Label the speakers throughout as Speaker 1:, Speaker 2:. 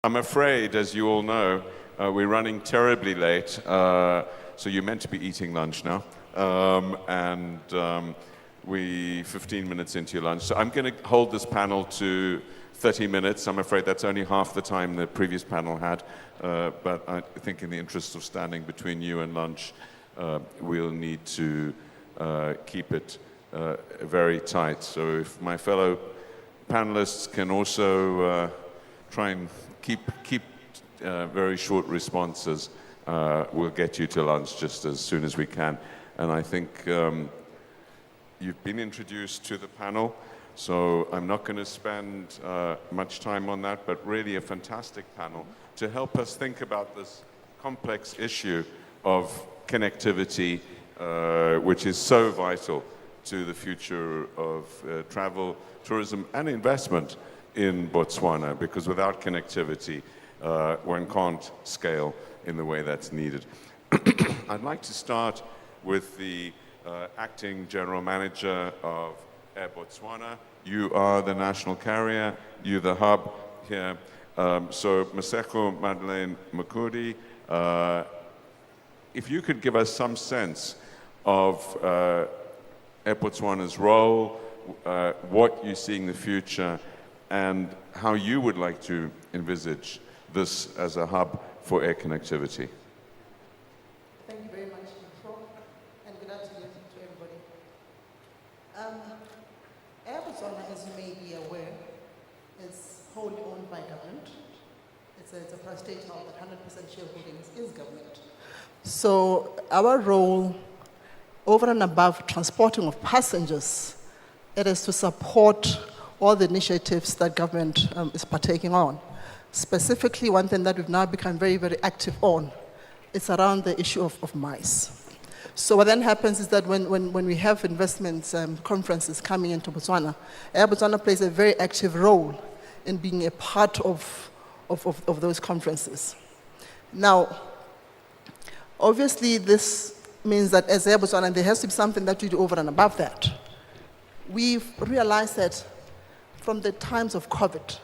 Speaker 1: I'm afraid, as you all know, we're running terribly late, so you're meant to be eating lunch now. We 15 minutes into your lunch. So I'm going to hold this panel to 30 minutes. I'm afraid that's only half the time the previous panel had. But I think in the interest of standing between you and lunch, we'll need to keep it very tight. So if my fellow panelists can also try and keep very short responses, we'll get you to lunch just as soon as we can. And I think you've been introduced to the panel, so I'm not going to spend much time on that, but really a fantastic panel to help us think about this complex issue of connectivity, which is so vital to the future of travel, tourism, and investment in Botswana, because without connectivity, one can't scale in the way that's needed. I'd like to start with the acting general manager of Air Botswana. You are the national carrier, you're the hub here. So Maseko Madeleine Mukudi, if you could give us some sense of Air Botswana's role, what you see in the future, and how you would like to envisage this as a hub for air connectivity.
Speaker 2: Thank you very much, Paul, and good afternoon to everybody. Air Botswana, as you may be aware, is wholly owned by government. It's a parastatal, but 100% shareholding is government. So our role, over and above transporting of passengers, it is to support all the initiatives that government is partaking on. Specifically, one thing that we've now become very, very active on is around the issue of mice. So what then happens is that when we have investments conferences coming into Botswana, Air Botswana plays a very active role in being a part of those conferences. Now, obviously, this means that as Air Botswana, there has to be something that we do over and above that. We've realized that from the times of COVID,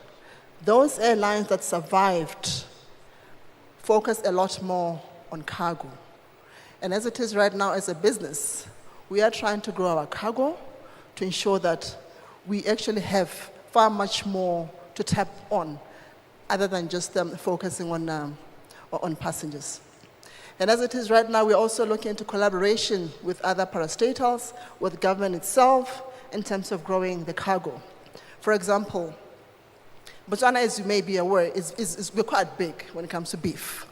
Speaker 2: those airlines that survived focused a lot more on cargo. And as it is right now as a business, we are trying to grow our cargo to ensure that we actually have far much more to tap on other than just focusing on passengers. And as it is right now, we're also looking into collaboration with other parastatals, with government itself, in terms of growing the cargo. For example, Botswana, as you may be aware, we're quite big when it comes to beef.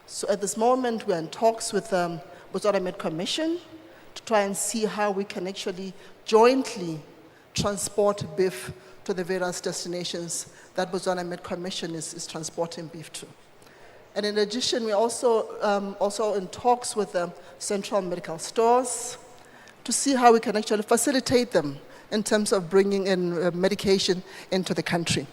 Speaker 2: So at this moment, we're in talks with Botswana Meat Commission to try and see how we can actually jointly transport beef to the various destinations that Botswana Meat Commission is transporting beef to. And in addition, we're also in talks with central medical stores to see how we can actually facilitate them in terms of bringing in medication into the country.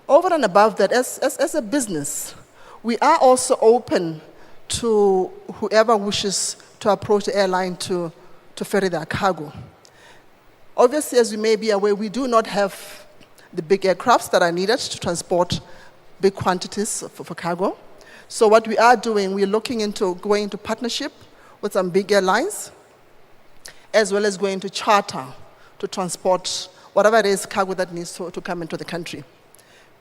Speaker 2: Over and above that, as a business, we are also open to whoever wishes to approach the airline to ferry their cargo. Obviously, as you may be aware, we do not have the big aircrafts that are needed to transport big quantities for cargo. So what we are doing, we're looking into going into partnership with some big airlines, as well as going to charter to transport whatever it is cargo that needs to come into the country.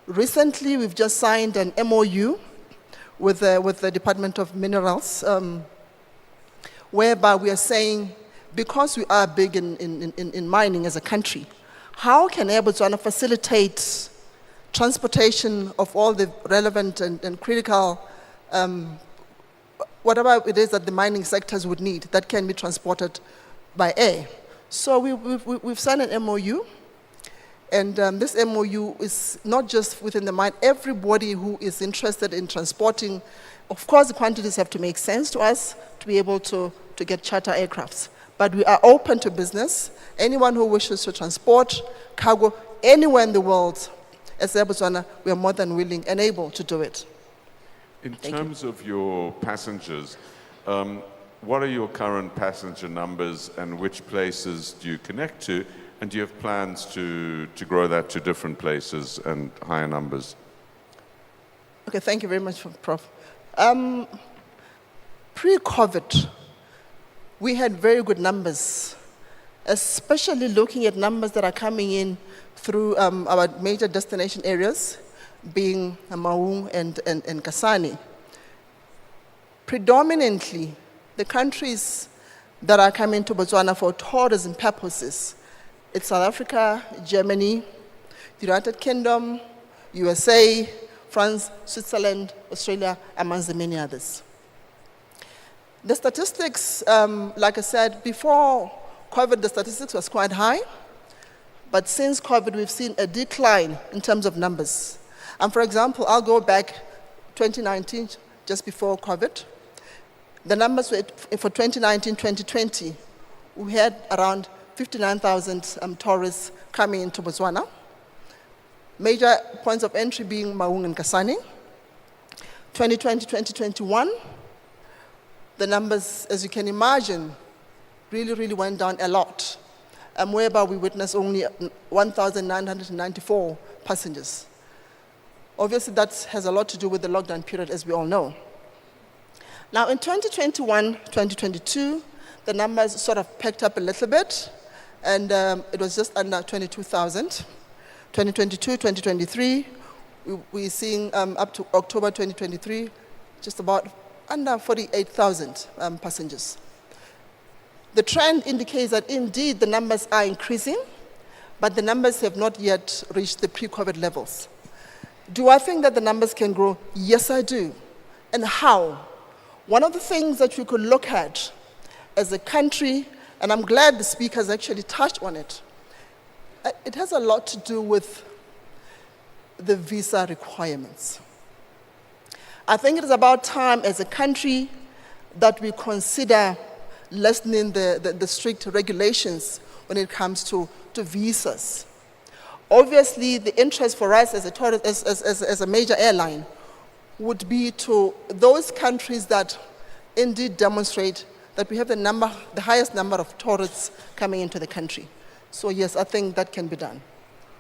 Speaker 2: Recently, we've just signed an MOU with the Department of Minerals, whereby we are saying, because we are big in mining as a country, how can Air Botswana facilitate transportation of all the relevant and critical, whatever it is that the mining sectors would need that can be transported by air? So we've signed an MOU, and this MOU is not just within the mine. Everybody who is interested in transporting, of course, the quantities have to make sense to us to be able to get charter aircrafts. But we are open to business. Anyone who wishes to transport cargo anywhere in the world, as Air Botswana, we are more than willing and able to do it.
Speaker 1: In terms of your passengers, what are your current passenger numbers and which places do you connect to? And do you have plans to grow that to different places and higher numbers?
Speaker 2: Okay, thank you very much, Prof. Pre-COVID, we had very good numbers, especially looking at numbers that are coming in through our major destination areas, being Maung and Kasane. Predominantly, the countries that are coming to Botswana for tourism purposes, it's South Africa, Germany, the United Kingdom, USA, France, Switzerland, Australia, amongst the many others. The statistics, like I said, before COVID, the statistics was quite high, but since COVID, we've seen a decline in terms of numbers. And for example, I'll go back 2019, just before COVID. The numbers were for 2019, 2020, we had around 59,000 tourists coming into Botswana. Major points of entry being Maung and Kasane. 2020, 2021, the numbers, as you can imagine, really went down a lot, whereby we witnessed only 1,994 passengers. Obviously, that has a lot to do with the lockdown period, as we all know. Now, in 2021, 2022, the numbers sort of picked up a little bit, and it was just under 22,000. 2022, 2023, we're seeing up to October 2023, just about under 48,000 passengers. The trend indicates that indeed the numbers are increasing, but the numbers have not yet reached the pre-COVID levels. Do I think that the numbers can grow? Yes, I do. And how? One of the things that we could look at as a country, and I'm glad the speaker has actually touched on it, it has a lot to do with the visa requirements. I think it is about time as a country that we consider lessening the strict regulations when it comes to visas. Obviously, the interest for us as a major airline would be to those countries that indeed demonstrate that we have the highest number of tourists coming into the country. So yes, I think that can be done.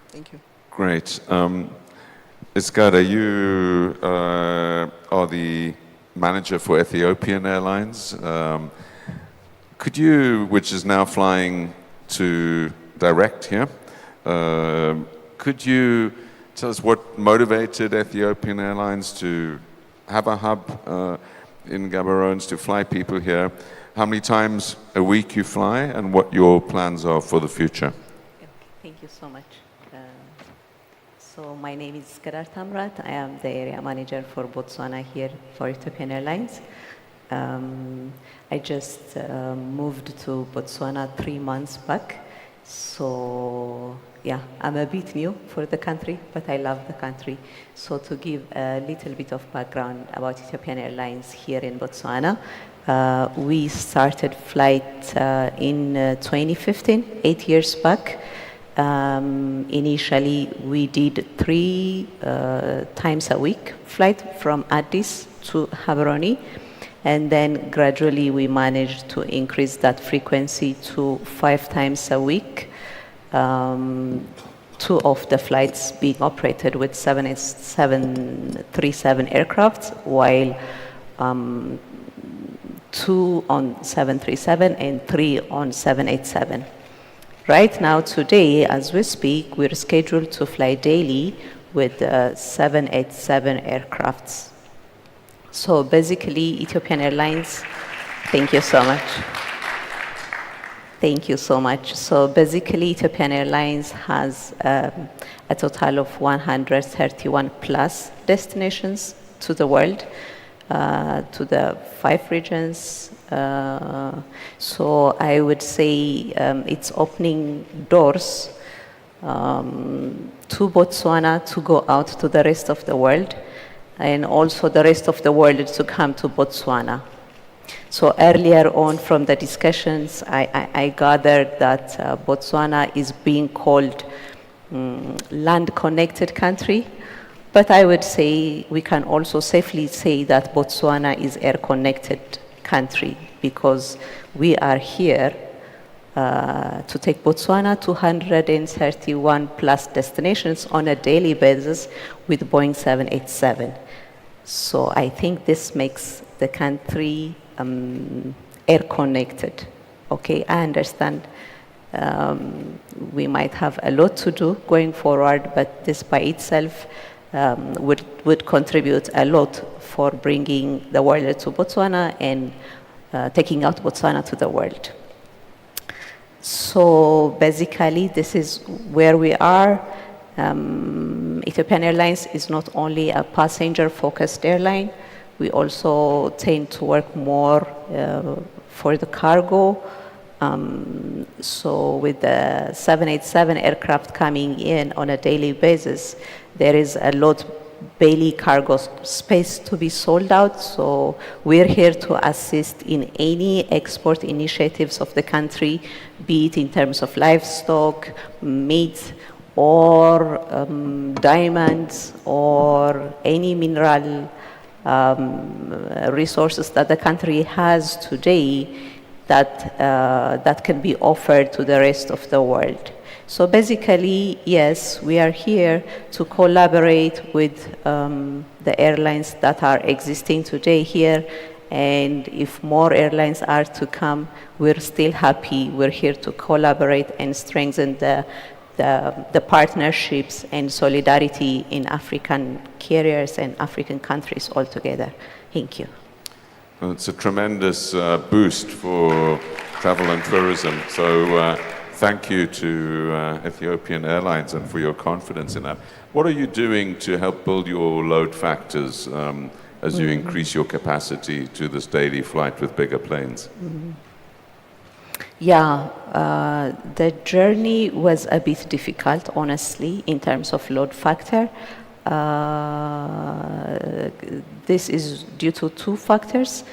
Speaker 2: Thank you.
Speaker 1: Great. Iskada, you are the manager for Ethiopian Airlines. Could you, which is now flying to direct here, could you tell us what motivated Ethiopian Airlines to have a hub in Gaborone, to fly people here? How many times a week you fly, and what your plans are for the future?
Speaker 3: Okay, thank you so much. So my name is Skadar Tamrat. I am the area manager for Botswana here for Ethiopian Airlines. I just moved to Botswana 3 months back. So yeah, I'm a bit new for the country, but I love the country. So to give a little bit of background about Ethiopian Airlines here in Botswana, we started flight in 2015, 8 years back. Initially, we did 3 times a week flight from Addis to Gaborone, and then gradually we managed to increase that frequency to 5 times a week. 2 of the flights being operated with 737 aircraft, while 2 on 737 and 3 on 787. Right now, today, as we speak, we're scheduled to fly daily with 787 aircrafts. So basically, Ethiopian Airlines, thank you so much. Thank you so much. So basically, Ethiopian Airlines has a total of 131 plus destinations to the world, to the 5 regions. So I would say it's opening doors to Botswana to go out to the rest of the world, and also the rest of the world to come to Botswana. So earlier on from the discussions, I gathered that Botswana is being called land-connected country, but I would say we can also safely say that Botswana is air-connected country, because we are here to take Botswana to 131 plus destinations on a daily basis with Boeing 787. So I think this makes the country air connected. Okay, I understand we might have a lot to do going forward, but this by itself would contribute a lot for bringing the world to Botswana and taking out Botswana to the world. So basically, this is where we are. Ethiopian Airlines is not only a passenger-focused airline. We also tend to work more for the cargo. So with the 787 aircraft coming in on a daily basis, there is a lot daily cargo space to be sold out. So we're here to assist in any export initiatives of the country, be it in terms of livestock, meat, or diamonds, or any mineral resources that the country has today that can be offered to the rest of the world. So basically, yes, we are here to collaborate with the airlines that are existing today here, and if more airlines are to come, we're still happy. We're here to collaborate and strengthen the partnerships and solidarity in African carriers and African countries altogether. Thank you.
Speaker 1: Well, it's a tremendous boost for travel and tourism. So thank you to Ethiopian Airlines and for your confidence in that. What are you doing to help build your load factors as you increase your capacity to this daily flight with bigger planes?
Speaker 3: Yeah, the journey was a bit difficult, honestly, in terms of load factor. This is due to two factors.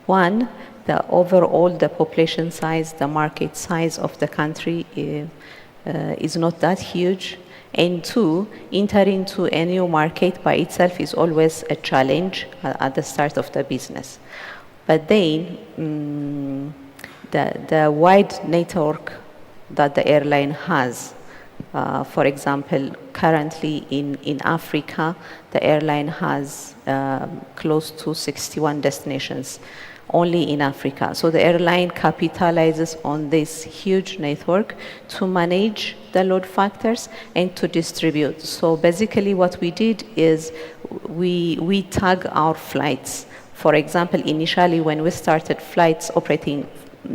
Speaker 3: One, the population size, the market size of the country is not that huge. And two, entering into a new market by itself is always a challenge at the start of the business. But then, the wide network that the airline has, for example, currently in Africa, the airline has close to 61 destinations only in Africa. So the airline capitalizes on this huge network to manage the load factors and to distribute. So basically what we did is we tag our flights. For example, initially when we started flights operating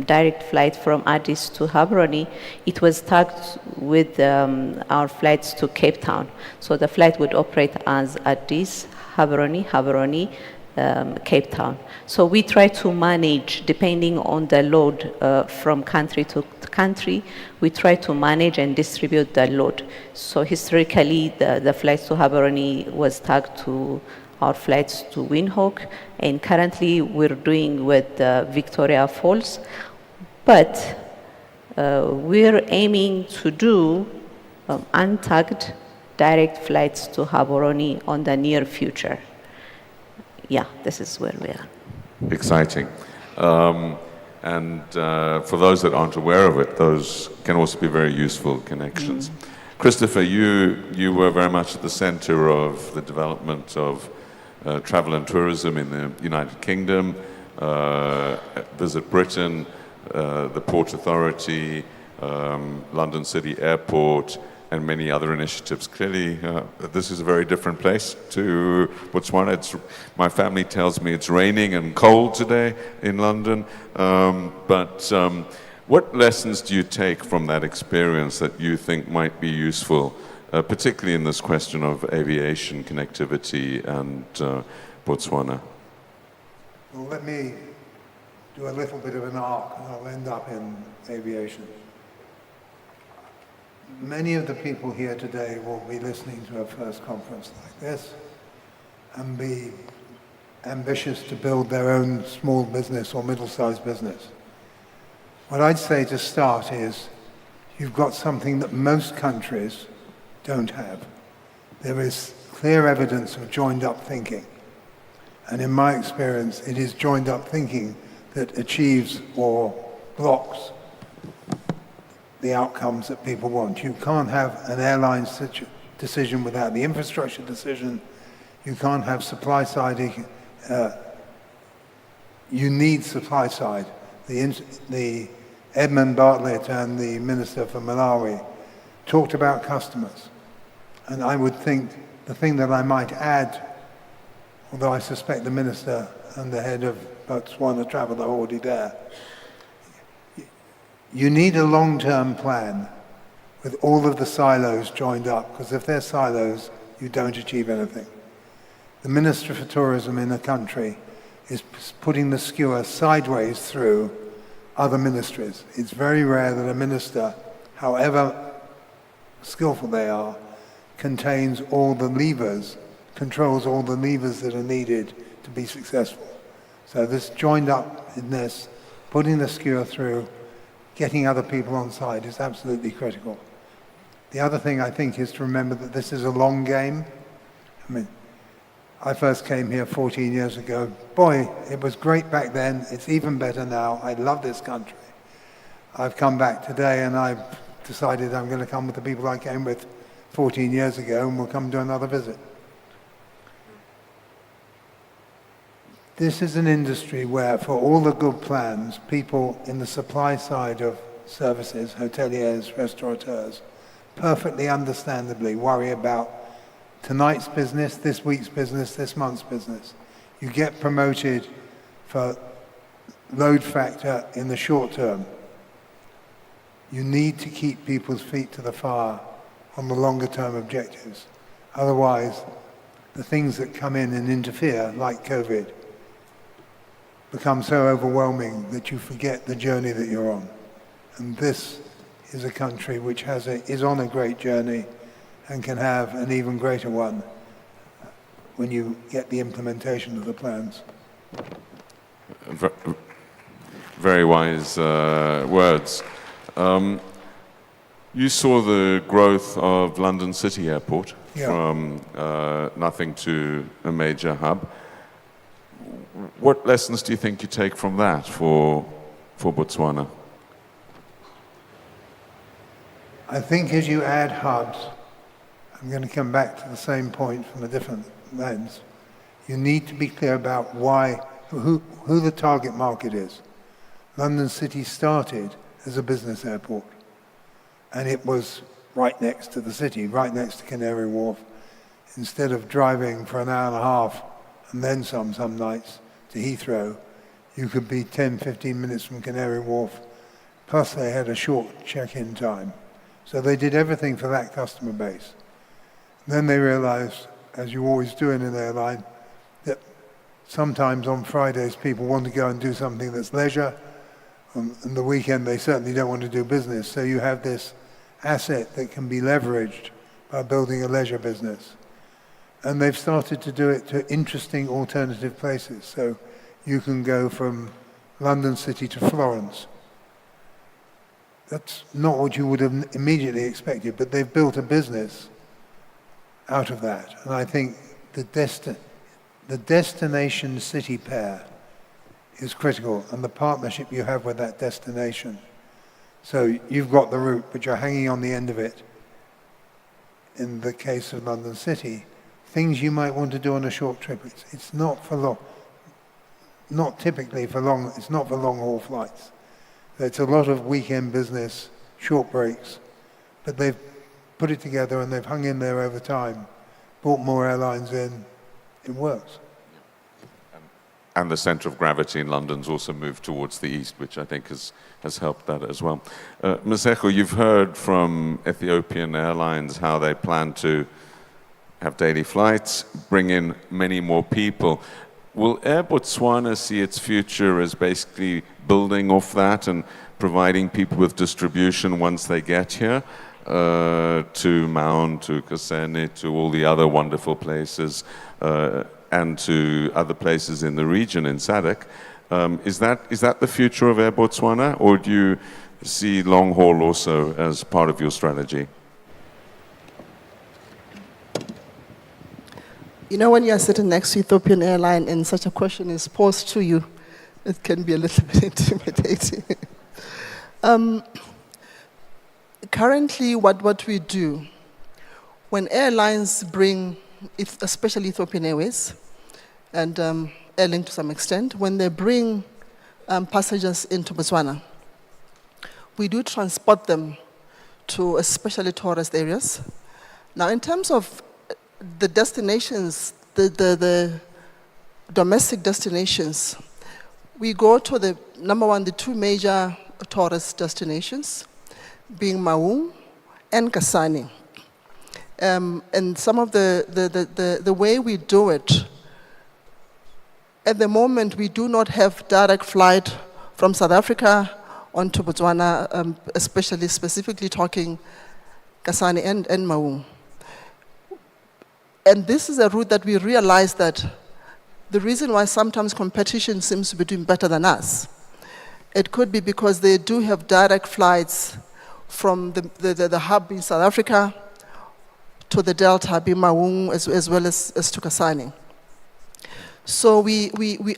Speaker 3: direct flight from Addis to Gaborone, it was tagged with our flights to Cape Town. So the flight would operate as Addis, Gaborone, Cape Town. So we try to manage, depending on the load from country to country, we try to manage and distribute the load. So historically, the flights to Gaborone was tagged to our flights to Windhoek, and currently we're doing with Victoria Falls, but we're aiming to do untagged direct flights to Gaborone on the near future. Yeah, this is where we are.
Speaker 1: Exciting. And for those that aren't aware of it, those can also be very useful connections. Christopher, you were very much at the center of the development of travel and tourism in the United Kingdom, Visit Britain, the Port Authority, London City Airport, and many other initiatives. Clearly, this is a very different place to Botswana. My family tells me it's raining and cold today in London. But what lessons do you take from that experience that you think might be useful, particularly in this question of aviation connectivity and Botswana?
Speaker 4: Well, let me do a little bit of an arc, and I'll end up in aviation. Many of the people here today will be listening to a first conference like this and be ambitious to build their own small business or middle-sized business. What I'd say to start is you've got something that most countries don't have. There is clear evidence of joined-up thinking. And in my experience, it is joined-up thinking that achieves or blocks the outcomes that people want. You can't have an airline decision without the infrastructure decision. You can't have supply side, you need supply side. The Edmund Bartlett and the Minister for Malawi talked about customers. And I would think the thing that I might add, although I suspect the Minister and the head of Botswana Travel are already there, you need a long-term plan with all of the silos joined up, because if they're silos, you don't achieve anything. The Minister for Tourism in a country is putting the skewer sideways through other ministries. It's very rare that a minister, however skillful they are, contains all the levers, controls all the levers that are needed to be successful. So this joined up in this, putting the skewer through, getting other people on side is absolutely critical. The other thing I think is to remember that this is a long game. I mean, I first came here 14 years ago. Boy, it was great back then. It's even better now. I love this country. I've come back today and I've decided I'm going to come with the people I came with 14 years ago, and we'll come do another visit. This is an industry where, for all the good plans, people in the supply side of services, hoteliers, restaurateurs, perfectly understandably worry about tonight's business, this week's business, this month's business. You get promoted for load factor in the short term. You need to keep people's feet to the fire on the longer term objectives. Otherwise, the things that come in and interfere, like COVID, become so overwhelming that you forget the journey that you're on. And this is a country which is on a great journey and can have an even greater one when you get the implementation of the plans.
Speaker 1: Very wise words. You saw the growth of London City Airport from nothing to a major hub. What lessons do you think you take from that for Botswana?
Speaker 4: I think as you add hubs, I'm going to come back to the same point from a different lens. You need to be clear about who the target market is. London City started as a business airport, and it was right next to the city, right next to Canary Wharf. Instead of driving for an hour and a half and then some nights to Heathrow, you could be 10, 15 minutes from Canary Wharf, plus they had a short check-in time. So they did everything for that customer base. Then they realized, as you always do in an airline, that sometimes on Fridays people want to go and do something that's leisure. On the weekend they certainly don't want to do business. So you have this asset that can be leveraged by building a leisure business. And they've started to do it to interesting alternative places. So you can go from London City to Florence. That's not what you would have immediately expected, but they've built a business out of that. And I think the destination city pair is critical, and the partnership you have with that destination. So you've got the route, but you're hanging on the end of it. In the case of London City, things you might want to do on a short trip, it's not for long, not typically for long, it's not for long haul flights. It's a lot of weekend business, short breaks, but they've put it together and they've hung in there over time, brought more airlines in, it works.
Speaker 1: And the centre of gravity in London's also moved towards the east, which I think has helped that as well. Maseko, you've heard from Ethiopian Airlines how they plan to have daily flights, bring in many more people. Will Air Botswana see its future as basically building off that and providing people with distribution once they get here to Maun, to Kasene, to all the other wonderful places, and to other places in the region in SADC? Is that the future of Air Botswana, or do you see long haul also as part of your strategy?
Speaker 2: You know, when you're sitting next to Ethiopian Airline and such a question is posed to you, it can be a little bit intimidating. Currently, what we do, when airlines bring especially Ethiopian Airways and Airlink to some extent, when they bring passengers into Botswana, we do transport them to especially tourist areas. Now, in terms of the destinations, the domestic destinations, we go to the, number one, the two major tourist destinations, being Maung and Kasane. And some of the way we do it, at the moment, we do not have direct flight from South Africa onto Botswana, especially specifically talking Kasane and Maung. And this is a route that we realize that the reason why sometimes competition seems to be doing better than us, it could be because they do have direct flights from the hub in South Africa to the Delta, being Maung, as well as to Kasane. So we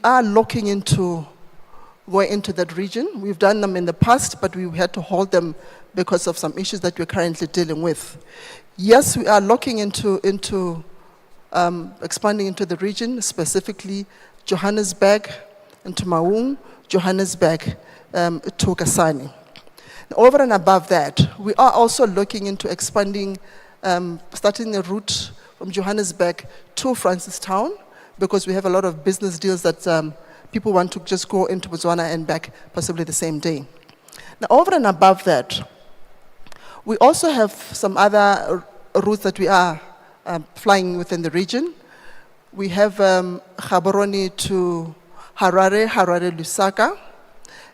Speaker 2: are looking into going into that region. We've done them in the past, but we had to hold them because of some issues that we're currently dealing with. Yes, we are looking into expanding into the region, specifically Johannesburg into Maung, Johannesburg to Kasane. Over and above that, we are also looking into expanding, starting a route from Johannesburg to Francistown, because we have a lot of business deals that people want to just go into Botswana and back possibly the same day. Now, over and above that, we also have some other routes that we are flying within the region. We have Gaborone to Harare, Harare Lusaka,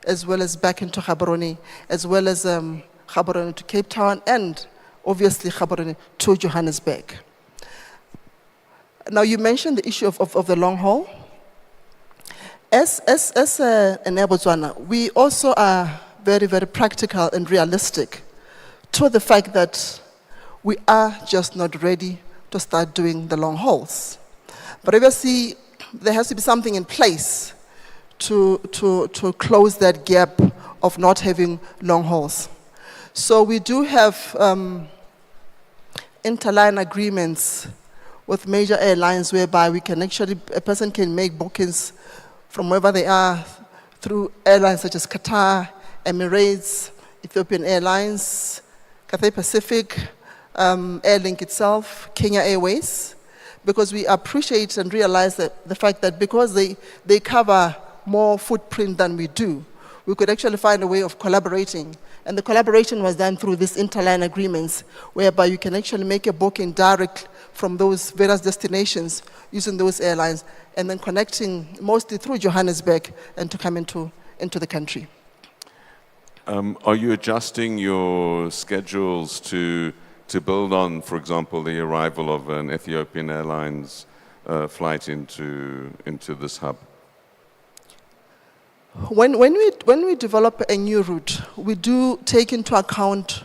Speaker 2: as well as back into Gaborone, as well as Gaborone to Cape Town, and obviously Gaborone to Johannesburg. Now, you mentioned the issue of the long haul. As an Air Botswana, we also are very, very practical and realistic to the fact that we are just not ready to start doing the long hauls. But obviously, there has to be something in place to close that gap of not having long hauls. So we do have interline agreements with major airlines whereby we can actually, a person can make bookings from wherever they are through airlines such as Qatar, Emirates, Ethiopian Airlines, Cathay Pacific, Airlink itself, Kenya Airways, because we appreciate and realize that the fact that because they cover more footprint than we do, we could actually find a way of collaborating. And the collaboration was done through these interline agreements, whereby you can actually make a booking direct from those various destinations using those airlines, and then connecting mostly through Johannesburg and to come into the country.
Speaker 1: Are you adjusting your schedules to build on, for example, the arrival of an Ethiopian Airlines flight into this hub?
Speaker 2: When we develop a new route, we do take into account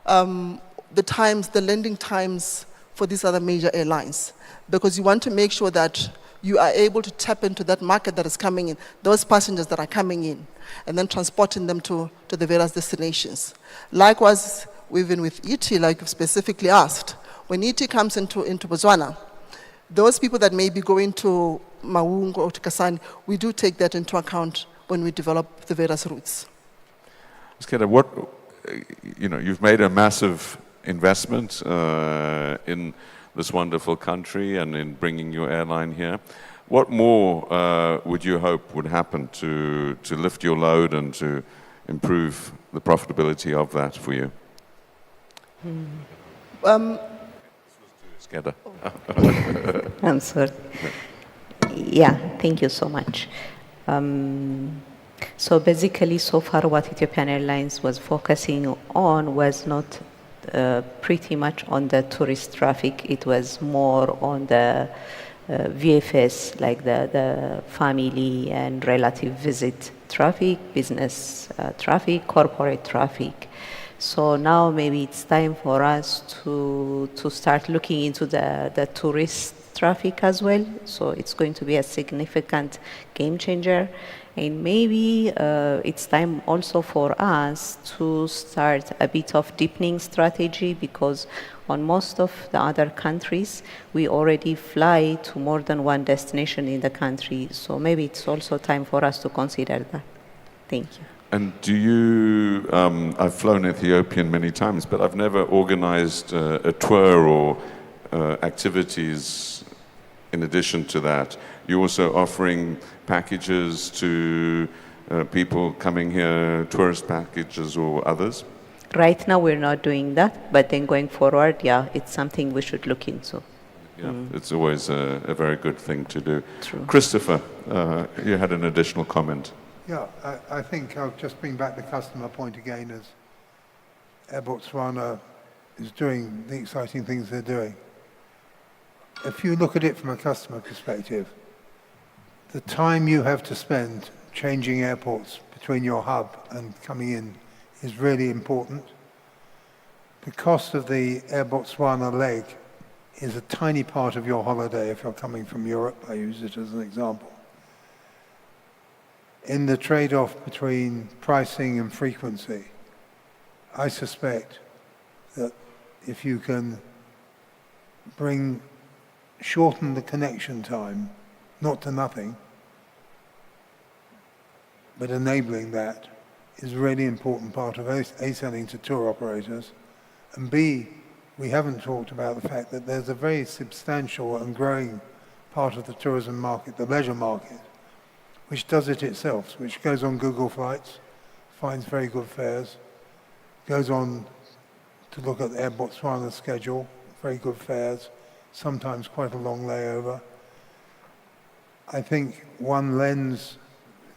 Speaker 2: the landing times for these other major airlines, because you want to make sure that you are able to tap into that market that is coming in, those passengers that are coming in, and then transporting them to the various destinations. Likewise, even with ET, like you specifically asked, when ET comes into Botswana, those people that may be going to Maung or to Kasane, we do take that into account when we develop the various routes.
Speaker 1: Skeda, you've made a massive investment in this wonderful country and in bringing your airline here. What more would you hope would happen to lift your load and to improve the profitability of that for you? Skeda.
Speaker 3: I'm sorry. Yeah, thank you so much. So basically, so far what Ethiopian Airlines was focusing on was not pretty much on the tourist traffic. It was more on the VFS, like the family and relative visit traffic, business traffic, corporate traffic. So now maybe it's time for us to start looking into the tourist traffic as well. So it's going to be a significant game changer. And maybe it's time also for us to start a bit of deepening strategy, because on most of the other countries, we already fly to more than one destination in the country. So maybe it's also time for us to consider that. Thank you.
Speaker 1: And do you, I've flown Ethiopian many times, but I've never organized a tour or activities in addition to that. You're also offering packages to people coming here, tourist packages or others?
Speaker 3: Right now, we're not doing that, but then going forward, yeah, it's something we should look into.
Speaker 1: Yeah, it's always a very good thing to do.
Speaker 3: True.
Speaker 1: Christopher, you had an additional comment.
Speaker 4: Yeah, I think I'll just bring back the customer point again, as Air Botswana is doing the exciting things they're doing. If you look at it from a customer perspective, the time you have to spend changing airports between your hub and coming in is really important. The cost of the Air Botswana leg is a tiny part of your holiday if you're coming from Europe. I use it as an example. In the trade-off between pricing and frequency, I suspect that if you can shorten the connection time, not to nothing, but enabling that is a really important part of A, selling to tour operators, and B, we haven't talked about the fact that there's a very substantial and growing part of the tourism market, the leisure market, which does it itself, which goes on Google Flights, finds very good fares, goes on to look at Air Botswana's schedule, very good fares, sometimes quite a long layover. I think one lens,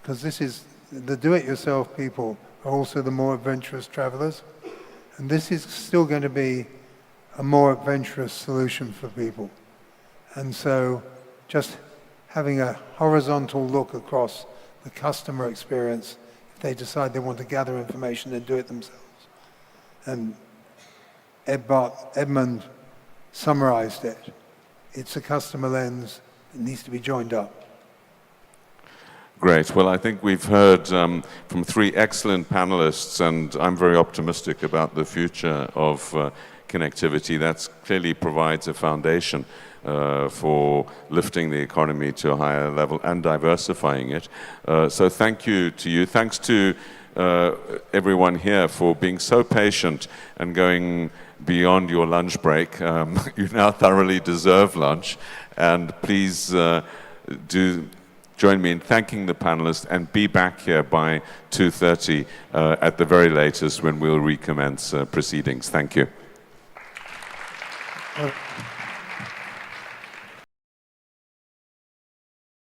Speaker 4: because this is, the do-it-yourself people are also the more adventurous travelers, and this is still going to be a more adventurous solution for people. And so just having a horizontal look across the customer experience, if they decide they want to gather information and do it themselves. And Edmund summarized it. It's a customer lens that needs to be joined up.
Speaker 1: Great. Well, I think we've heard from three excellent panelists, and I'm very optimistic about the future of connectivity. That clearly provides a foundation for lifting the economy to a higher level and diversifying it. So thank you to you. Thanks to everyone here for being so patient and going beyond your lunch break. You now thoroughly deserve lunch, and please do join me in thanking the panelists, and be back here by 2:30 at the very latest, when we'll recommence proceedings. Thank you.